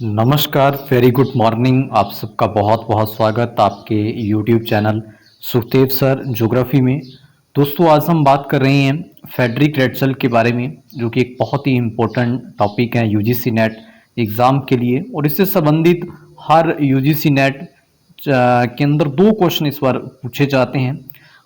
नमस्कार, very good morning. आप सबका बहुत बहुत स्वागत आपके YouTube channel Sukhdev sir geography में। दोस्तों, आज हम बात कर रहे हैं फेडरिक रेटzel के बारे में, जो कि एक बहुत ही इम्पोर्टेंट टॉपिक है यूजीसी नेट एग्ज़ाम के लिए। और इससे संबंधित हर यूजीसी नेट के अंदर दो क्वेश्चन इस बार पूछे जाते हैं।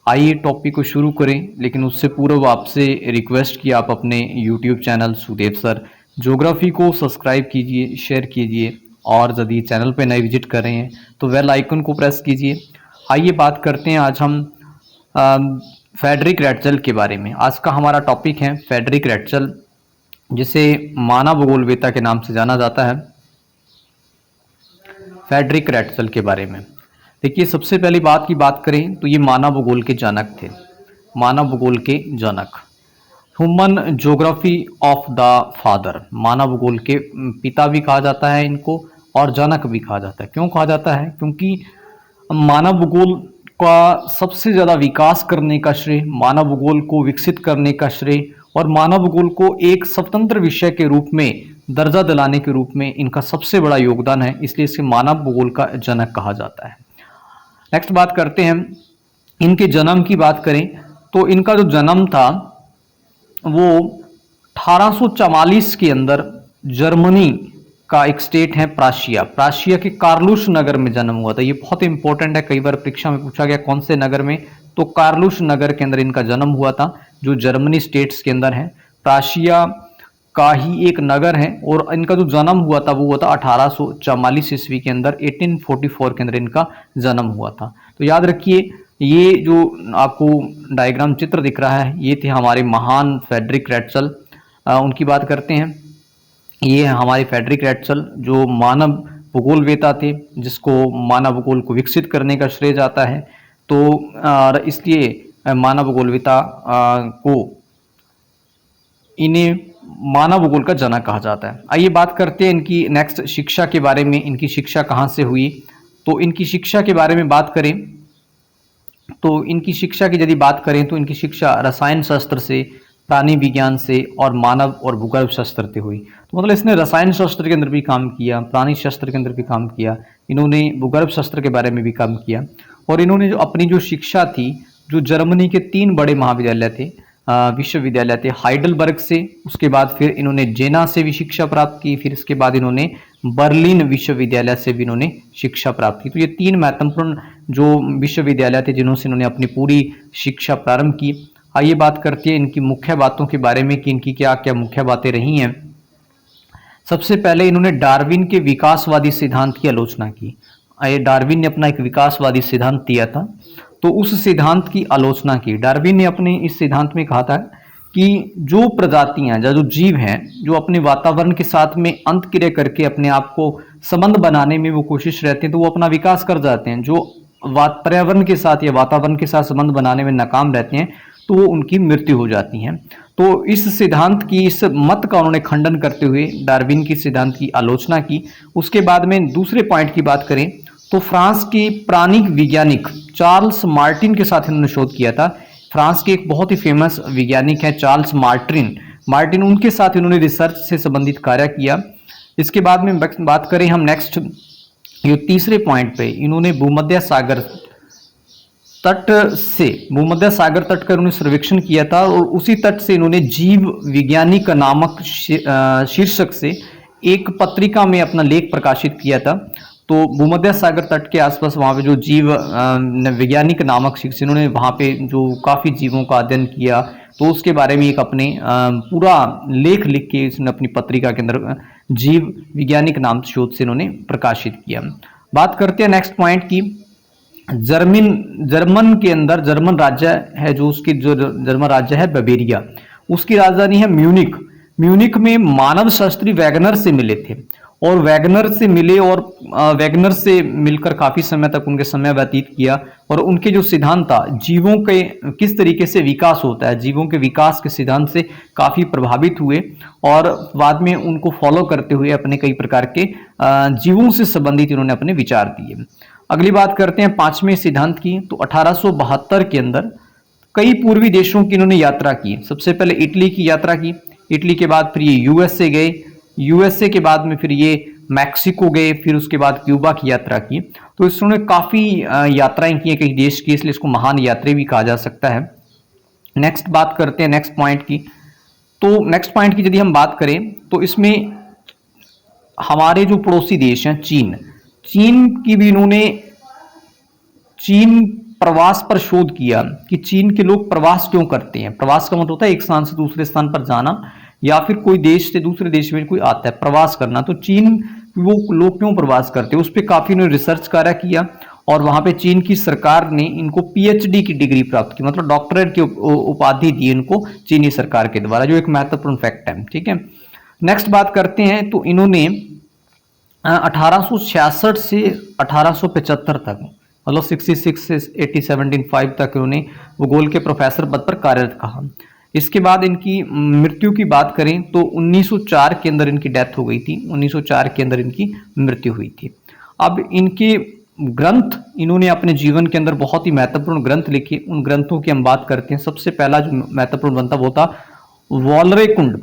आइए टॉपिक को शुरू करें, लेकिन उससे पूर्व आपसे रिक्वेस्ट कि आप अपने YouTube channel Sukhdev sir geography को सब्सक्राइब कीजिए, शेयर कीजिए, और यदि चैनल पर नए विजिट कर रहे हैं तो बेल आइकन को प्रेस कीजिए। आइए बात करते हैं आज हम फेडरिक रेटzel के बारे में। आज का हमारा टॉपिक है फेडरिक रेटzel, जिसे मानव भूगोलवेत्ता के नाम से जाना जाता है। फेडरिक रेटzel के बारे में देखिए, सबसे पहली बात की बात करें तो ये मानव भूगोल के जनक थे। मानव भूगोल के जनक, human geography of the father, मानव भूगोल के पिता भी कहा जाता है इनको, और जनक भी कहा जाता है। क्यों कहा जाता है? क्योंकि मानव भूगोल का सबसे ज़्यादा विकास करने का श्रेय, मानव भूगोल को विकसित करने का श्रेय और मानव भूगोल को एक स्वतंत्र विषय के रूप में दर्जा दिलाने के रूप में इनका सबसे बड़ा योगदान है, इसलिए इसे मानव भूगोल का जनक कहा जाता है। नेक्स्ट बात करते हैं, इनके जन्म की बात करें तो इनका जो जन्म था वो 1844 के अंदर जर्मनी का एक स्टेट है प्राशिया, प्राशिया के कार्लुश नगर में जन्म हुआ था। ये बहुत इंपॉर्टेंट है, कई बार परीक्षा में पूछा गया कौन से नगर में, तो कार्लुश नगर के अंदर इनका जन्म हुआ था, जो जर्मनी स्टेट्स के अंदर है। प्राशिया का ही एक नगर है और इनका जो जन्म हुआ था वो हुआ था 1844 ईस्वी के अंदर, 1844 के अंदर इनका जन्म हुआ था। तो याद रखिए, ये जो आपको डायग्राम चित्र दिख रहा है ये थे हमारे महान फेडरिक रेटzel। उनकी बात करते हैं। ये है हमारे फेडरिक रेटzel, जो मानव भूगोलवेत्ता थे, जिसको मानव भूगोल को विकसित करने का श्रेय जाता है। तो इसलिए मानव भूगोलवेत्ता को इन्हें मानव भूगोल का जनक कहा जाता है। आइए बात करते हैं इनकी नेक्स्ट शिक्षा के बारे में। इनकी शिक्षा कहाँ से हुई? तो इनकी शिक्षा के बारे में बात करें तो इनकी शिक्षा की यदि बात करें तो इनकी शिक्षा रसायन शास्त्र से, प्राणी विज्ञान से और मानव और भूगर्भ शास्त्र से हुई। तो मतलब इसने रसायन शास्त्र के अंदर भी काम किया, प्राणी शास्त्र के अंदर भी काम किया, इन्होंने भूगर्भ शास्त्र के बारे में भी काम किया। और इन्होंने जो अपनी जो शिक्षा थी, जो जर्मनी के 3 बड़े महाविद्यालय थे, विश्वविद्यालय थे, हाइडलबर्ग से, उसके बाद फिर इन्होंने जेना से भी शिक्षा प्राप्त की, फिर इसके बाद इन्होंने बर्लिन विश्वविद्यालय से भी इन्होंने शिक्षा प्राप्त की। तो ये 3 महत्वपूर्ण जो विश्वविद्यालय थे जिन्हों से इन्होंने अपनी पूरी शिक्षा प्रारंभ की। आइए बात करते हैं इनकी मुख्य बातों के बारे में कि इनकी क्या क्या मुख्य बातें रही हैं। सबसे पहले इन्होंने डार्विन के विकासवादी सिद्धांत की आलोचना की। डार्विन ने अपना एक विकासवादी सिद्धांत दिया था, तो उस सिद्धांत की आलोचना की। डार्विन ने अपने इस सिद्धांत में कहा था कि जो प्रजातियां, जो जीव हैं, जो अपने वातावरण के साथ में अंतक्रिया करके अपने आप को संबंध बनाने में वो कोशिश रहते हैं, तो वो अपना विकास कर जाते हैं। जो पर्यावरण के साथ या वातावरण के साथ संबंध बनाने में नाकाम रहते हैं तो वो उनकी मृत्यु हो जाती है। तो इस सिद्धांत की, इस मत का उन्होंने खंडन करते हुए डार्विन की सिद्धांत की आलोचना की। उसके बाद में दूसरे पॉइंट की बात करें तो फ्रांस के प्राणी वैज्ञानिक चार्ल्स मार्टिन के साथ इन्होंने शोध किया था। फ्रांस के एक बहुत ही फेमस वैज्ञानिक है चार्ल्स मार्टिन, उनके साथ इन्होंने रिसर्च से संबंधित कार्य किया। इसके बाद में बात करें हम नेक्स्ट, ये तीसरे पॉइंट पे, इन्होंने भूमध्य सागर तट का इन्होंने सर्वेक्षण किया था और उसी तट से इन्होंने जीव विज्ञानिक नामक शीर्षक से एक पत्रिका में अपना लेख प्रकाशित किया था। तो भूमध्य सागर तट के आसपास वहाँ पे जो जीव वैज्ञानिक नामक शीर्षक, इन्होंने वहाँ पे जो काफ़ी जीवों का अध्ययन किया, तो उसके बारे में एक अपने पूरा लेख लिख के इसने अपनी पत्रिका के अंदर जीव वैज्ञानिक नाम शोध से इन्होंने प्रकाशित किया। बात करते हैं नेक्स्ट पॉइंट की, जर्मन के अंदर जर्मन राज्य है, जो उसकी जो जर्मन राज्य है बवेरिया, उसकी राजधानी है म्यूनिक। म्यूनिक में मानव शास्त्री वैगनर से मिले थे और वैगनर से मिले और वैगनर से मिलकर काफी समय तक उनके समय व्यतीत किया और उनके जो सिद्धांत था, जीवों के किस तरीके से विकास होता है, जीवों के विकास के सिद्धांत से काफी प्रभावित हुए और बाद में उनको फॉलो करते हुए अपने कई प्रकार के जीवों से संबंधित इन्होंने अपने विचार दिए। अगली बात करते हैं 5वें सिद्धांत की। तो 1872 के अंदर कई पूर्वी देशों की इन्होंने यात्रा की। सबसे पहले इटली की यात्रा की, इटली के बाद फिर ये यूएसए गए, यूएसए के बाद में फिर ये मैक्सिको गए, फिर उसके बाद क्यूबा की यात्रा की। तो इन्होंने काफ़ी यात्राएं की हैं कई देश की, इसलिए इसको महान यात्री भी कहा जा सकता है। नेक्स्ट बात करते हैं नेक्स्ट पॉइंट की। तो नेक्स्ट पॉइंट की यदि हम बात करें तो इसमें हमारे जो पड़ोसी देश हैं चीन, चीन की भी इन्होंने चीन प्रवास पर शोध किया कि चीन के लोग प्रवास क्यों करते हैं। प्रवास का मतलब होता है एक स्थान से दूसरे स्थान पर जाना, या फिर कोई देश से दूसरे देश में कोई आता है प्रवास करना। तो चीन वो लोग क्यों प्रवास करते हैं उस पर काफी इन्होंने रिसर्च कार्य किया, और वहां पे चीन की सरकार ने इनको पीएचडी की डिग्री प्राप्त की, मतलब डॉक्टरेट की उपाधि दी इनको चीनी सरकार के द्वारा, जो एक महत्वपूर्ण फैक्ट है। ठीक है, नेक्स्ट बात करते हैं। तो इन्होंने 1866 से 1875 तक, मतलब 66 से 1875 तक इन्होंने भूगोल के प्रोफेसर पद पर कार्यरत कहा। इसके बाद इनकी मृत्यु की बात करें तो 1904 के अंदर इनकी डेथ हो गई थी, 1904 के अंदर इनकी मृत्यु हुई थी। अब इनके ग्रंथ, इन्होंने अपने जीवन के अंदर बहुत ही महत्वपूर्ण ग्रंथ लिखे, उन ग्रंथों की हम बात करते हैं। सबसे पहला जो महत्वपूर्ण ग्रंथ था वो था वॉलरेकुंड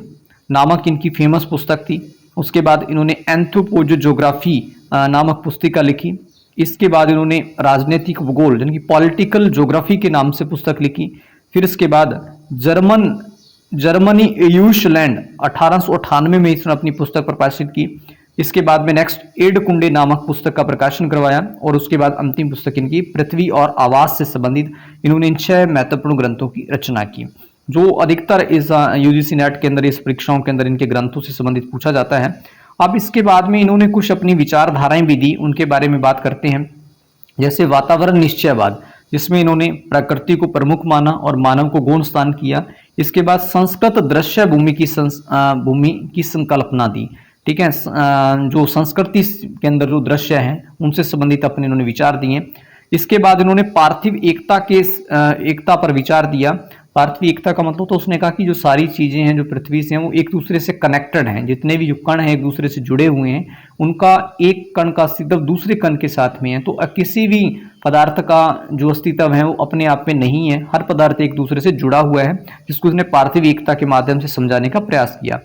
नामक इनकी फेमस पुस्तक थी। उसके बाद इन्होंने एंथ्रोपोजोग्राफी नामक पुस्तिका लिखी। इसके बाद इन्होंने राजनीतिक भूगोल यानी कि पॉलिटिकल ज्योग्राफी के नाम से पुस्तक लिखी। फिर इसके बाद जर्मनी यूशलैंड 1898 में इसने अपनी पुस्तक प्रकाशित की। इसके बाद में नेक्स्ट एड कुंडे नामक पुस्तक का प्रकाशन करवाया, और उसके बाद अंतिम पुस्तक इनकी पृथ्वी और आवास से संबंधित इन्होंने इन 6 महत्वपूर्ण ग्रंथों की रचना की, जो अधिकतर इस यूजीसी नेट के अंदर, इस परीक्षाओं के अंदर इनके ग्रंथों से संबंधित पूछा जाता है। अब इसके बाद में इन्होंने कुछ अपनी विचारधाराएं भी दी, उनके बारे में बात करते हैं। जैसे वातावरण निश्चयवाद, जिसमें इन्होंने प्रकृति को प्रमुख माना और मानव को गौण स्थान किया। इसके बाद संस्कृत दृश्य भूमि की संकल्पना दी। ठीक है, जो संस्कृति के अंदर जो दृश्य हैं उनसे संबंधित अपने इन्होंने विचार दिए। इसके बाद इन्होंने पार्थिव एकता पर विचार दिया। पार्थिव एकता का मतलब तो उसने कहा कि जो सारी चीजें हैं जो पृथ्वी से हैं वो एक दूसरे से कनेक्टेड हैं, जितने भी जो कण हैं एक दूसरे से जुड़े हुए हैं, उनका एक कण का अस्तित्व दूसरे कण के साथ में है। तो किसी भी पदार्थ का जो अस्तित्व है वो अपने आप में नहीं है, हर पदार्थ एक दूसरे से जुड़ा हुआ है, जिसको उसने पार्थिव एकता के माध्यम से समझाने का प्रयास किया।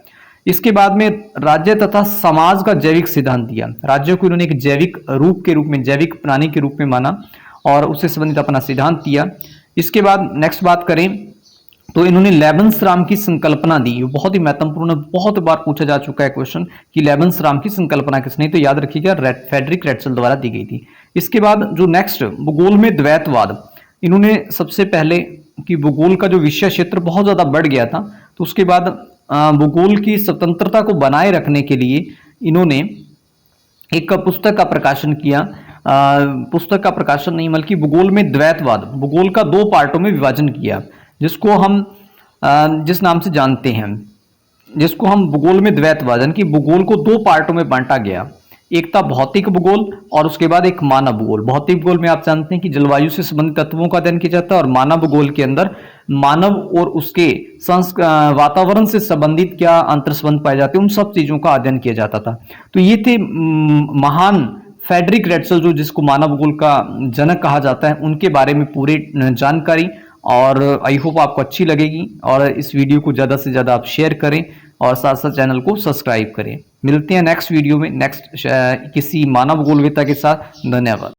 इसके बाद में राज्य तथा समाज का जैविक सिद्धांत दिया। राज्य को इन्होंने एक जैविक रूप के रूप में, जैविक प्राणी के रूप में माना और उससे संबंधित अपना सिद्धांत दिया। इसके बाद नेक्स्ट बात करें तो इन्होंने लेबेंसराम की संकल्पना दी। बहुत ही महत्वपूर्ण, बहुत बार पूछा जा चुका है क्वेश्चन कि लेबेंसराम की संकल्पना किसने, तो याद रखिएगा फ्रेडरिक रेटसल द्वारा दी गई थी। इसके बाद जो नेक्स्ट भूगोल में द्वैतवाद, इन्होंने सबसे पहले कि भूगोल का जो विषय क्षेत्र बहुत ज्यादा बढ़ गया था, तो उसके बाद भूगोल की स्वतंत्रता को बनाए रखने के लिए इन्होंने एक पुस्तक का प्रकाशन किया। पुस्तक का प्रकाशन नहीं बल्कि भूगोल में द्वैतवाद, भूगोल का 2 पार्टों में विभाजन किया, जिसको हम जिस नाम से जानते हैं, जिसको हम भूगोल में द्वैतवाद यानी कि भूगोल को 2 पार्टों में बांटा गया। एक था भौतिक भूगोल और उसके बाद एक मानव भूगोल। भौतिक भूगोल में आप जानते हैं कि जलवायु से संबंधित तत्वों का अध्ययन किया जाता है, और मानव भूगोल के अंदर मानव और उसके वातावरण से संबंधित क्या अंतर संबंध पाए जाते हैं, उन सब चीजों का अध्ययन किया जाता था। तो ये थे महान फ्रेडरिक रेटसल, जो जिसको मानव भूगोल का जनक कहा जाता है, उनके बारे में पूरी जानकारी। और आई होप आपको अच्छी लगेगी, और इस वीडियो को ज़्यादा से ज़्यादा आप शेयर करें और साथ साथ चैनल को सब्सक्राइब करें। मिलते हैं नेक्स्ट वीडियो में, नेक्स्ट किसी मानव भूगोलवेत्ता के साथ। धन्यवाद।